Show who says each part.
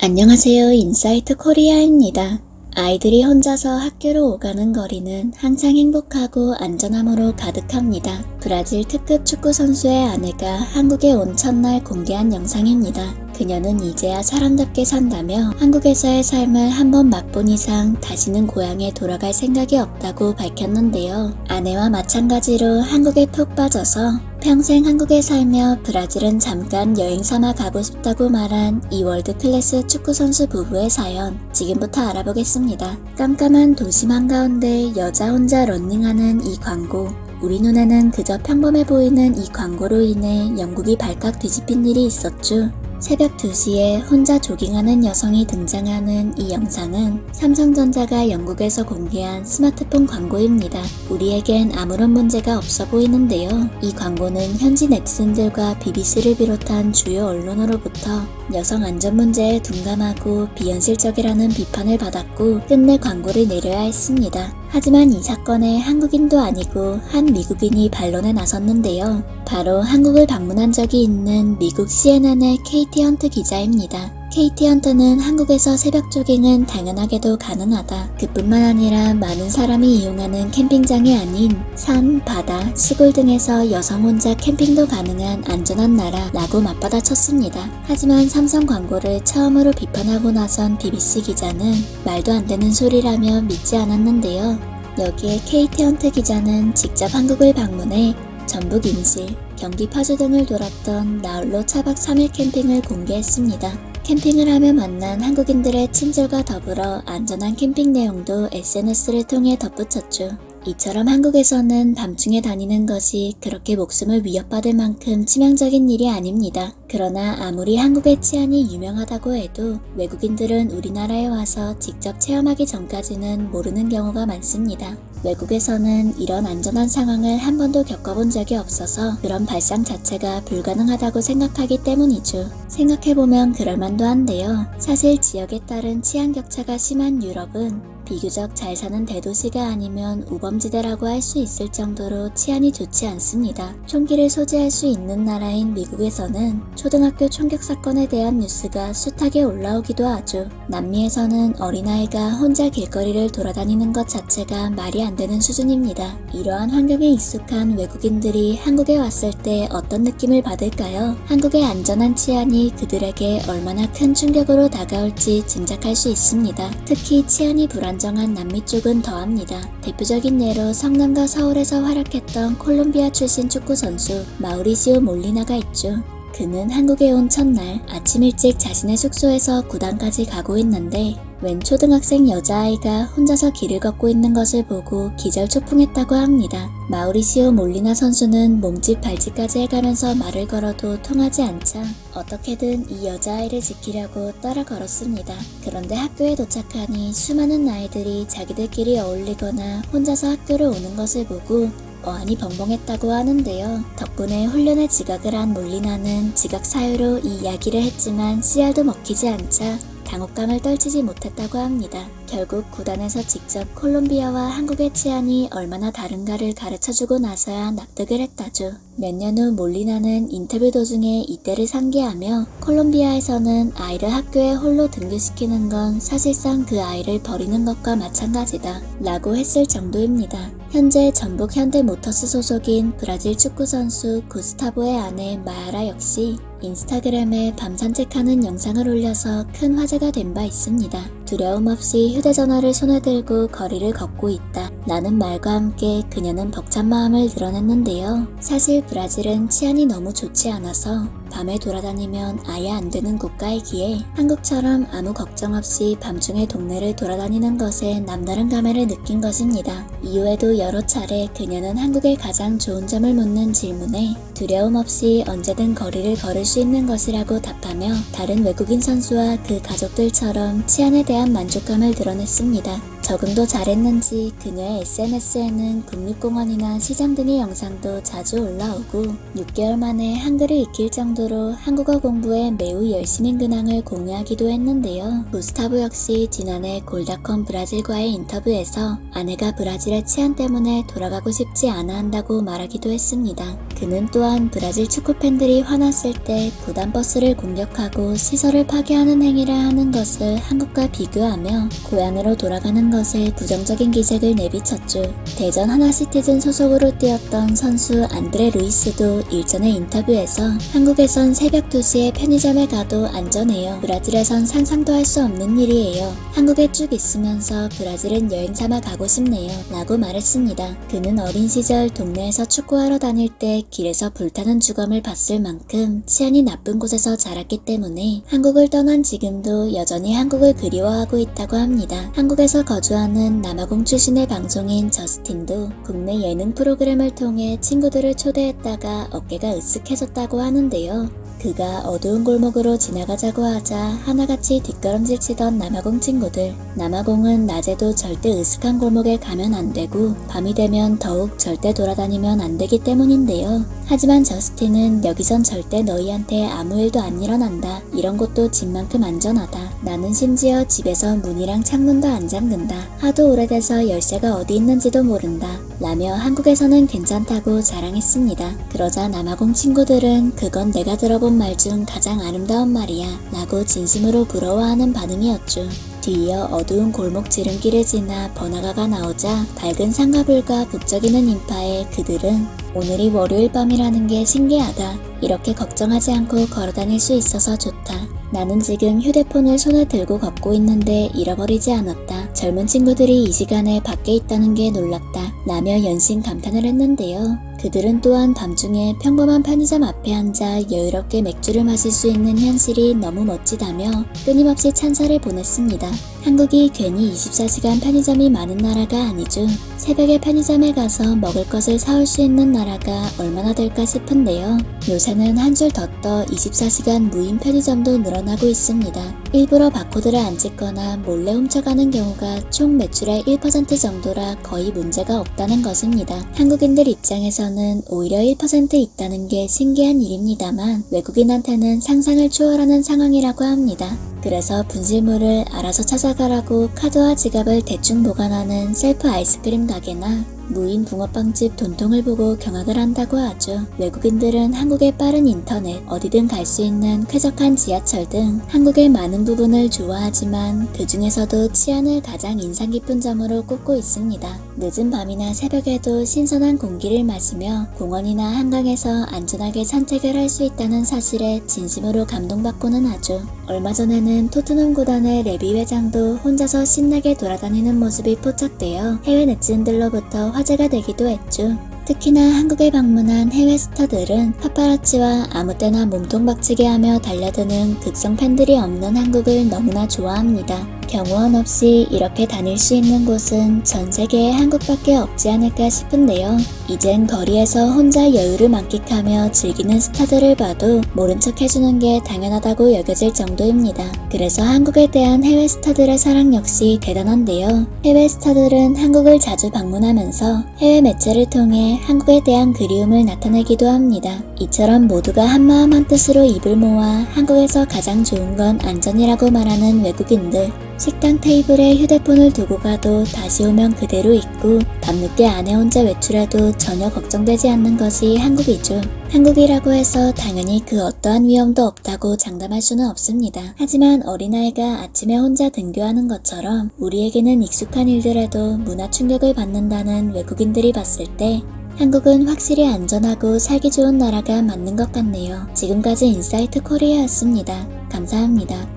Speaker 1: 안녕하세요. 인사이트 코리아입니다. 아이들이 혼자서 학교로 오가는 거리는 항상 행복하고 안전함으로 가득합니다. 브라질 특급 축구 선수의 아내가 한국에 온 첫날 공개한 영상입니다. 그녀는 이제야 사람답게 산다며 한국에서의 삶을 한번 맛본 이상 다시는 고향에 돌아갈 생각이 없다고 밝혔는데요. 아내와 마찬가지로 한국에 푹 빠져서 평생 한국에 살며 브라질은 잠깐 여행 삼아 가고 싶다고 말한 이 월드클래스 축구선수 부부의 사연 지금부터 알아보겠습니다. 깜깜한 도심 한가운데 여자 혼자 런닝하는 이 광고. 우리 눈에는 그저 평범해 보이는 이 광고로 인해 영국이 발칵 뒤집힌 일이 있었죠. 새벽 2시에 혼자 조깅하는 여성이 등장하는 이 영상은 삼성전자가 영국에서 공개한 스마트폰 광고입니다. 우리에겐 아무런 문제가 없어 보이는데요. 이 광고는 현지 네티즌들과 BBC를 비롯한 주요 언론으로부터 여성 안전 문제에 둔감하고 비현실적이라는 비판을 받았고 끝내 광고를 내려야 했습니다. 하지만 이 사건에 한국인도 아니고 한 미국인이 반론에 나섰는데요. 바로 한국을 방문한 적이 있는 미국 CNN의 KT 헌트 기자입니다. KT 헌트는 한국에서 새벽 조깅은 당연하게도 가능하다. 그뿐만 아니라 많은 사람이 이용하는 캠핑장이 아닌 산, 바다, 시골 등에서 여성 혼자 캠핑도 가능한 안전한 나라라고 맞받아쳤습니다. 하지만 삼성 광고를 처음으로 비판하고 나선 BBC 기자는 말도 안 되는 소리라며 믿지 않았는데요. 여기에 KT 헌트 기자는 직접 한국을 방문해 전북 임실, 경기 파주 등을 돌았던 나홀로 차박 3일 캠핑을 공개했습니다. 캠핑을 하며 만난 한국인들의 친절과 더불어 안전한 캠핑 내용도 SNS를 통해 덧붙였죠. 이처럼 한국에서는 밤중에 다니는 것이 그렇게 목숨을 위협받을 만큼 치명적인 일이 아닙니다. 그러나 아무리 한국의 치안이 유명하다고 해도 외국인들은 우리나라에 와서 직접 체험하기 전까지는 모르는 경우가 많습니다. 외국에서는 이런 안전한 상황을 한 번도 겪어본 적이 없어서 그런 발상 자체가 불가능하다고 생각하기 때문이죠. 생각해보면 그럴만도 한데요. 사실 지역에 따른 치안 격차가 심한 유럽은 비교적 잘 사는 대도시가 아니면 우범지대라고 할 수 있을 정도로 치안이 좋지 않습니다. 총기를 소지할 수 있는 나라인 미국에서는 초등학교 총격 사건에 대한 뉴스가 숱하게 올라오기도 하죠. 남미에서는 어린아이가 혼자 길거리를 돌아다니는 것 자체가 말이 안 되는 수준입니다. 이러한 환경에 익숙한 외국인들이 한국에 왔을 때 어떤 느낌을 받을까요? 한국의 안전한 치안이 그들에게 얼마나 큰 충격으로 다가올지 짐작할 수 있습니다. 특히 치안이 불안정한 남미 쪽은 더합니다. 대표적인 예로 성남과 서울에서 활약했던 콜롬비아 출신 축구 선수 마우리시오 몰리나가 있죠. 그는 한국에 온 첫날 아침 일찍 자신의 숙소에서 구단까지 가고 있는데 웬 초등학생 여자아이가 혼자서 길을 걷고 있는 것을 보고 기절초풍했다고 합니다. 마우리시오 몰리나 선수는 몸짓 발짓까지 해가면서 말을 걸어도 통하지 않자 어떻게든 이 여자아이를 지키려고 따라 걸었습니다. 그런데 학교에 도착하니 수많은 아이들이 자기들끼리 어울리거나 혼자서 학교를 오는 것을 보고 어안이 벙벙했다고 하는데요. 덕분에 훈련에 지각을 한 몰리나는 지각 사유로 이 이야기를 했지만 씨알도 먹히지 않자 당혹감을 떨치지 못했다고 합니다. 결국 구단에서 직접 콜롬비아와 한국의 치안이 얼마나 다른가를 가르쳐주고 나서야 납득을 했다죠. 몇 년 후 몰리나는 인터뷰 도중에 이때를 상기하며 콜롬비아에서는 아이를 학교에 홀로 등교시키는 건 사실상 그 아이를 버리는 것과 마찬가지다 라고 했을 정도입니다. 현재 전북 현대모터스 소속인 브라질 축구선수 구스타보의 아내 마야라 역시 인스타그램에 밤 산책하는 영상을 올려서 큰 화제가 된 바 있습니다. 두려움 없이 휴대전화를 손에 들고 거리를 걷고 있다 라는 말과 함께 그녀는 벅찬 마음을 드러냈는데요. 사실 브라질은 치안이 너무 좋지 않아서 밤에 돌아다니면 아예 안 되는 국가이기에 한국처럼 아무 걱정 없이 밤중에 동네를 돌아다니는 것에 남다른 감회를 느낀 것입니다. 이후에도 여러 차례 그녀는 한국의 가장 좋은 점을 묻는 질문에 두려움 없이 언제든 거리를 걸을 수 있는 것이라고 답하며 다른 외국인 선수와 그 가족들처럼 치안에 대한 만족감을 드러냈습니다. 적응도 잘했는지 그녀의 SNS에는 국립공원이나 시장 등의 영상도 자주 올라오고 6개월 만에 한글을 익힐 정도로 한국어 공부에 매우 열심인 근황을 공유하기도 했는데요. 구스타보 역시 지난해 골닷컴 브라질과의 인터뷰에서 아내가 브라질의 치안 때문에 돌아가고 싶지 않아 한다고 말하기도 했습니다. 그는 또한 브라질 축구팬들이 화났을 때 부담버스를 공격하고 시설을 파괴하는 행위를 하는 것을 한국과 비교하며 고향으로 돌아가는 것에 부정적인 기색을 내비쳤죠. 대전 하나시티즌 소속으로 뛰었던 선수 안드레 루이스도 일전의 인터뷰에서 한국에선 새벽 2시에 편의점에 가도 안전해요. 브라질에선 상상도 할 수 없는 일이에요. 한국에 쭉 있으면서 브라질은 여행 삼아 가고 싶네요. 라고 말했습니다. 그는 어린 시절 동네에서 축구하러 다닐 때 길에서 불타는 주검을 봤을 만큼 치안이 나쁜 곳에서 자랐기 때문에 한국을 떠난 지금도 여전히 한국을 그리워하고 있다고 합니다. 한국에서 거주하는 남아공 출신의 방송인 저스틴도 국내 예능 프로그램을 통해 친구들을 초대했다가 어깨가 으쓱해졌다고 하는데요. 그가 어두운 골목으로 지나가자고 하자 하나같이 뒷걸음질 치던 남아공 친구들. 남아공은 낮에도 절대 으슥한 골목에 가면 안 되고 밤이 되면 더욱 절대 돌아다니면 안 되기 때문인데요. 하지만 저스틴은 여기선 절대 너희한테 아무 일도 안 일어난다. 이런 곳도 집만큼 안전하다. 나는 심지어 집에서 문이랑 창문도 안 잠근다. 하도 오래돼서 열쇠가 어디 있는지도 모른다. 라며 한국에서는 괜찮다고 자랑했습니다. 그러자 남아공 친구들은 그건 내가 들어본 말 중 가장 아름다운 말이야 라고 진심으로 부러워하는 반응이었죠. 뒤이어 어두운 골목 지름길을 지나 번화가가 나오자 밝은 상가불과 북적이는 인파에 그들은 오늘이 월요일 밤이라는 게 신기하다. 이렇게 걱정하지 않고 걸어다닐 수 있어서 좋다. 나는 지금 휴대폰을 손에 들고 걷고 있는데 잃어버리지 않았다. 젊은 친구들이 이 시간에 밖에 있다는 게 놀랍다. 라며 연신 감탄을 했는데요. 그들은 또한 밤중에 평범한 편의점 앞에 앉아 여유롭게 맥주를 마실 수 있는 현실이 너무 멋지다며 끊임없이 찬사를 보냈습니다. 한국이 괜히 24시간 편의점이 많은 나라가 아니죠. 새벽에 편의점에 가서 먹을 것을 사올 수 있는 나라가 얼마나 될까 싶은데요. 요새는 한 줄 더 떠 24시간 무인 편의점도 늘어나고 있습니다. 일부러 바코드를 안 찍거나 몰래 훔쳐가는 경우가 총 매출의 1% 정도라 거의 문제가 없다는 것입니다. 한국인들 입장에서는 오히려 1% 있다는 게 신기한 일입니다만 외국인한테는 상상을 초월하는 상황이라고 합니다. 그래서 분실물을 알아서 찾아가라고 카드와 지갑을 대충 보관하는 셀프 아이스크림 가게나 무인 붕어빵집 돈통을 보고 경악을 한다고 하죠. 외국인들은 한국의 빠른 인터넷, 어디든 갈 수 있는 쾌적한 지하철 등 한국의 많은 부분을 좋아하지만 그 중에서도 치안을 가장 인상 깊은 점으로 꼽고 있습니다. 늦은 밤이나 새벽에도 신선한 공기를 마시며 공원이나 한강에서 안전하게 산책을 할 수 있다는 사실에 진심으로 감동받고는 하죠. 얼마 전에는 토트넘 구단의 레비 회장도 혼자서 신나게 돌아다니는 모습이 포착되어 해외 네티즌들로부터 화제가 되기도 했죠. 특히나 한국에 방문한 해외 스타들은 파파라치와 아무 때나 몸통 박치게 하며 달려드는 극성 팬들이 없는 한국을 너무나 좋아합니다. 경호원 없이 이렇게 다닐 수 있는 곳은 전 세계에 한국밖에 없지 않을까 싶은데요. 이젠 거리에서 혼자 여유를 만끽하며 즐기는 스타들을 봐도 모른 척 해주는 게 당연하다고 여겨질 정도입니다. 그래서 한국에 대한 해외 스타들의 사랑 역시 대단한데요. 해외 스타들은 한국을 자주 방문하면서 해외 매체를 통해 한국에 대한 그리움을 나타내기도 합니다. 이처럼 모두가 한마음 한뜻으로 입을 모아 한국에서 가장 좋은 건 안전이라고 말하는 외국인들. 식당 테이블에 휴대폰을 두고 가도 다시 오면 그대로 있고 밤늦게 아내 혼자 외출해도 전혀 걱정되지 않는 것이 한국이죠. 한국이라고 해서 당연히 그 어떠한 위험도 없다고 장담할 수는 없습니다. 하지만 어린아이가 아침에 혼자 등교하는 것처럼 우리에게는 익숙한 일들에도 문화 충격을 받는다는 외국인들이 봤을 때 한국은 확실히 안전하고 살기 좋은 나라가 맞는 것 같네요. 지금까지 인사이트 코리아였습니다. 감사합니다.